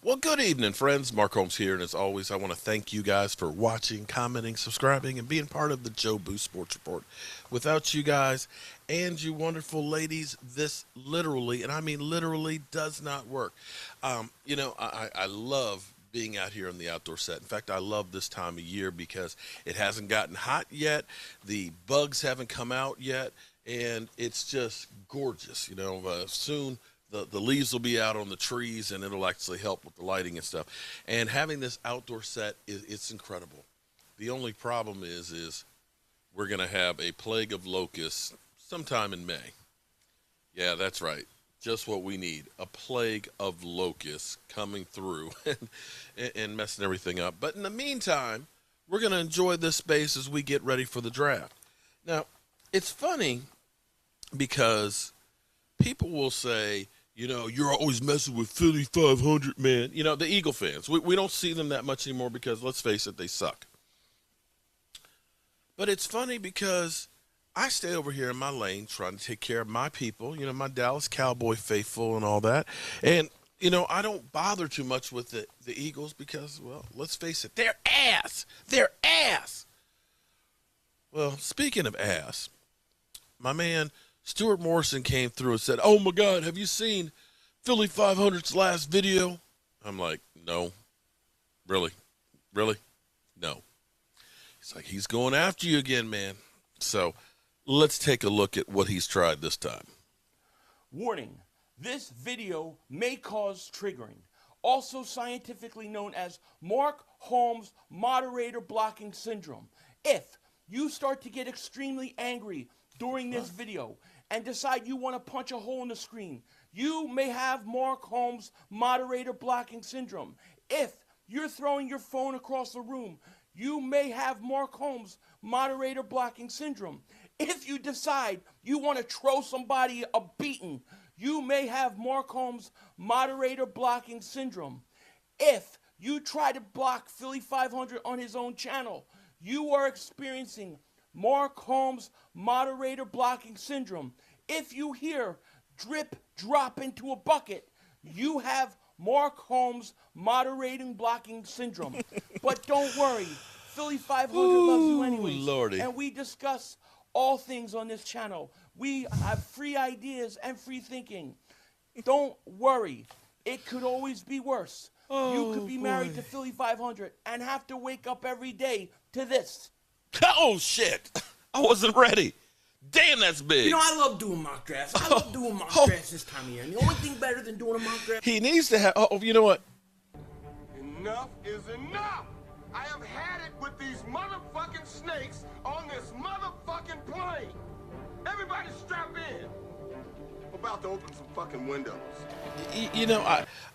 Well, good evening, friends. Mark Holmes here, and as always, I want to thank you guys for watching, commenting, subscribing, and being part of the Jobu Sports Report. Without you guys and you wonderful ladies, this literally, and I mean literally, does not work. I love being out here on the outdoor set. In fact, I love this time of year because it hasn't gotten hot yet, the bugs haven't come out yet, and it's just gorgeous. Soon the leaves will be out on the trees and it'll actually help with the lighting and stuff. And having this outdoor set it's incredible. The only problem is we're going to have a plague of locusts sometime in May. Yeah, that's right. Just what we need. A plague of locusts coming through and messing everything up. But in the meantime, we're going to enjoy this space as we get ready for the draft. Now, it's funny because people will say, you're always messing with Philly 500, man. The Eagle fans. We don't see them that much anymore because, let's face it, they suck. But it's funny because I stay over here in my lane trying to take care of my people, my Dallas Cowboy faithful and all that. And, I don't bother too much with the Eagles because, well, let's face it, they're ass. They're ass. Well, speaking of ass, my man Stuart Morrison came through and said, "Oh my God, have you seen Philly 500's last video?" I'm like, "No, really, no." He's like, "He's going after you again, man." So let's take a look at what he's tried this time. Warning, this video may cause triggering, also scientifically known as Mark Holmes moderator blocking syndrome. If you start to get extremely angry during this video and decide you want to punch a hole in the screen, you may have Mark Holmes moderator blocking syndrome. If you're throwing your phone across the room, you may have Mark Holmes moderator blocking syndrome. If you decide you want to throw somebody a beating, you may have Mark Holmes moderator blocking syndrome. If you try to block Philly 500 on his own channel, you are experiencing Mark Holmes moderator blocking syndrome. If you hear drip drop into a bucket, you have Mark Holmes moderating blocking syndrome. But don't worry, Philly 500 loves you anyways. Lordy. And we discuss all things on this channel. We have free ideas and free thinking. Don't worry, it could always be worse. You could be married to Philly 500 and have to wake up every day to this. Oh, shit. I wasn't ready. Damn, that's big. I love doing mock drafts. I love doing mock drafts this time of year. And the only thing better than doing a mock draft... He needs to have... Oh, you know what? Enough is enough. I have had it with these motherfucking snakes on this motherfucking plane. Everybody strap in. I'm about to open some fucking windows.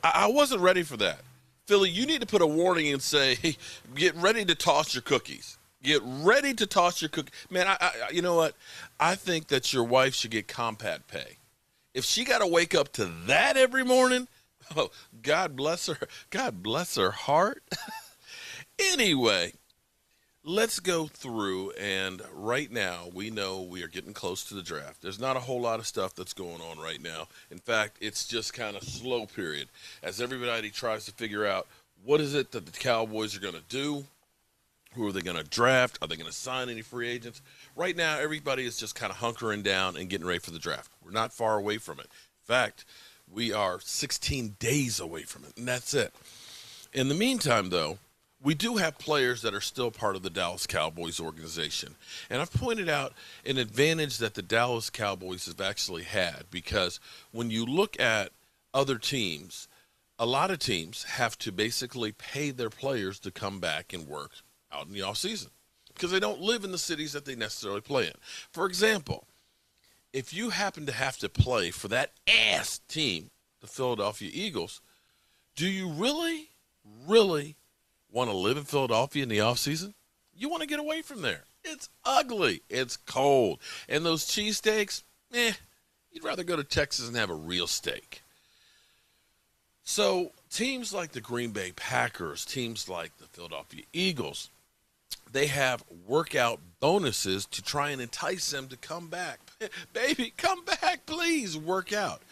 I wasn't ready for that. Philly, you need to put a warning and say, hey, get ready to toss your cookies. Get ready to toss your cookies. Man, you know what? I think that your wife should get compat pay. If she got to wake up to that every morning, oh, God bless her. God bless her heart. Anyway, let's go through, and right now we know we are getting close to the draft. There's not a whole lot of stuff that's going on right now. In fact, it's just kind of slow period as everybody tries to figure out what is it that the Cowboys are going to do. Who are they going to draft? Are they going to sign any free agents? Right now, everybody is just kind of hunkering down and getting ready for the draft. We're not far away from it. In fact, we are 16 days away from it, and that's it. In the meantime, though, we do have players that are still part of the Dallas Cowboys organization. And I've pointed out an advantage that the Dallas Cowboys have actually had, because when you look at other teams, a lot of teams have to basically pay their players to come back and work out in the offseason because they don't live in the cities that they necessarily play in. For example, if you happen to have to play for that ass team, the Philadelphia Eagles, do you really want to live in Philadelphia in the offseason? You want to get away from there. It's ugly. It's cold. And those cheesesteaks, you'd rather go to Texas and have a real steak. So teams like the Green Bay Packers, teams like the Philadelphia Eagles, they have workout bonuses to try and entice them to come back. Baby, come back, please, work out.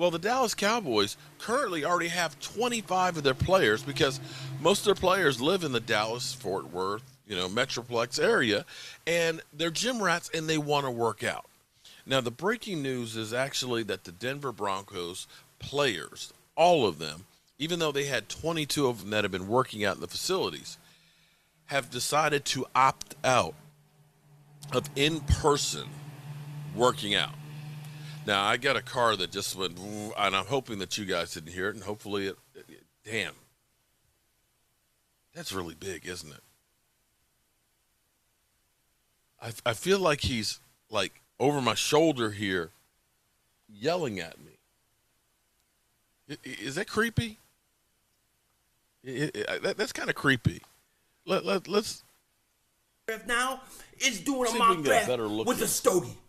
Well, the Dallas Cowboys currently already have 25 of their players because most of their players live in the Dallas, Fort Worth, Metroplex area, and they're gym rats and they want to work out. Now, the breaking news is actually that the Denver Broncos players, all of them, even though they had 22 of them that have been working out in the facilities, have decided to opt out of in-person working out. Now, I got a car that just went, and I'm hoping that you guys didn't hear it, and hopefully damn. That's really big, isn't it? I feel like he's, like, over my shoulder here yelling at me. Is that creepy? That's kind of creepy. Let's now is doing a see if we mock can get a draft better look with at a stogie.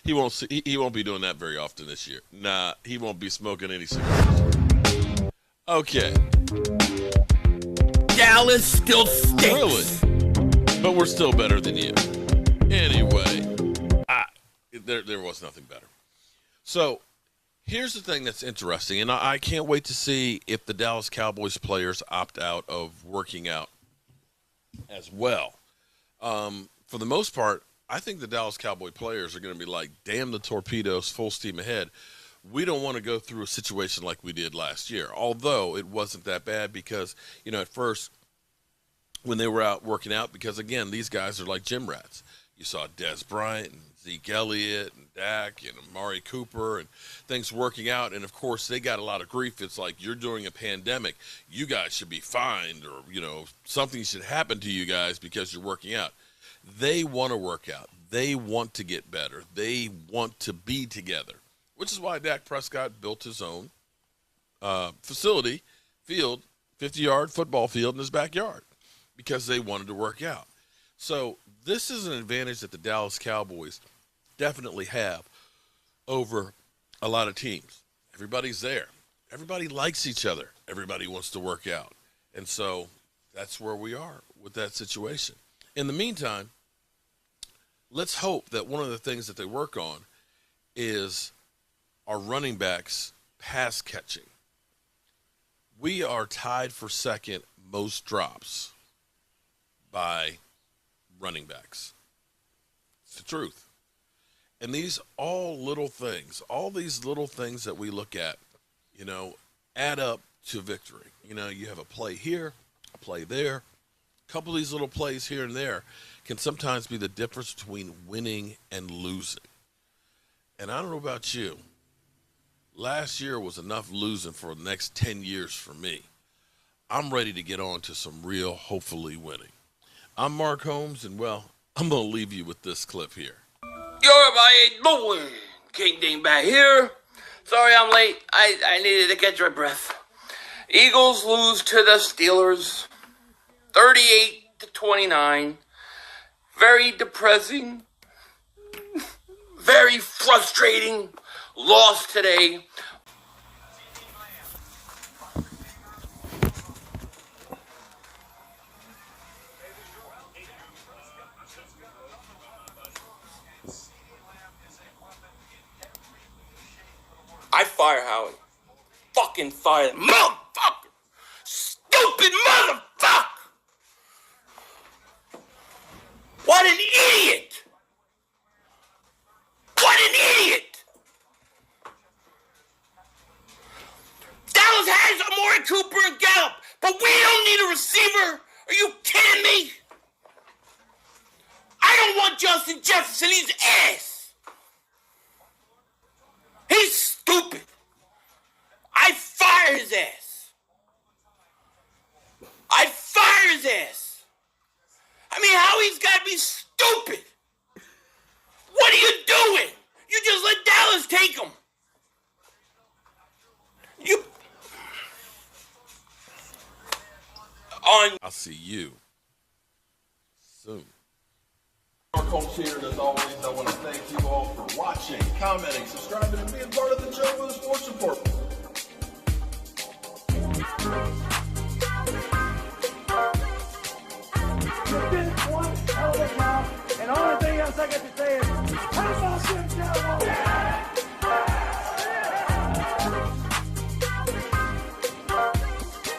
He won't be doing that very often this year. Nah, he won't be smoking any cigars. Okay. Dallas still stinks. Really? But we're still better than you. Anyway, there was nothing better. So, here's the thing that's interesting, and I can't wait to see if the Dallas Cowboys players opt out of working out as well. For the most part, I think the Dallas Cowboy players are going to be like, damn the torpedoes, full steam ahead. We don't want to go through a situation like we did last year, although it wasn't that bad because, at first when they were out working out, because, again, these guys are like gym rats. You saw Dez Bryant and Zeke Elliott and Dak and Amari Cooper and things working out. And, of course, they got a lot of grief. It's like, you're during a pandemic. You guys should be fined or, something should happen to you guys because you're working out. They want to work out. They want to get better. They want to be together, which is why Dak Prescott built his own facility, field, 50-yard football field in his backyard because they wanted to work out. So this is an advantage that the Dallas Cowboys definitely have over a lot of teams. Everybody's there. Everybody likes each other. Everybody wants to work out. And so that's where we are with that situation. In the meantime, let's hope that one of the things that they work on is our running backs pass catching. We are tied for second most drops by running backs. It's the truth. And these all these little things that we look at, add up to victory. You have a play here, a play there. A couple of these little plays here and there can sometimes be the difference between winning and losing. And I don't know about you. Last year was enough losing for the next 10 years for me. I'm ready to get on to some real, hopefully, winning. I'm Mark Holmes, and, I'm going to leave you with this clip here. Yo, everybody, doing? King Ding back here. Sorry I'm late. I needed to catch my breath. Eagles lose to the Steelers, 38-29. Very depressing. Very frustrating. Lost today. I fire Howie. Fucking fire that motherfucker. Stupid motherfucker. What an idiot. What an idiot. Dallas has Amari Cooper and Gallup, but we don't need a receiver. Are you kidding me? I don't want Justin Jefferson. He's ass. He's stupid. I fire his ass. I fire his ass. I mean, Howie's got to be stupid. What are you doing? You just let Dallas take him. I'll see you soon. Mark Holmes here, and as always, I want to thank you all for watching, commenting, subscribing, and being part of the Jobu Shop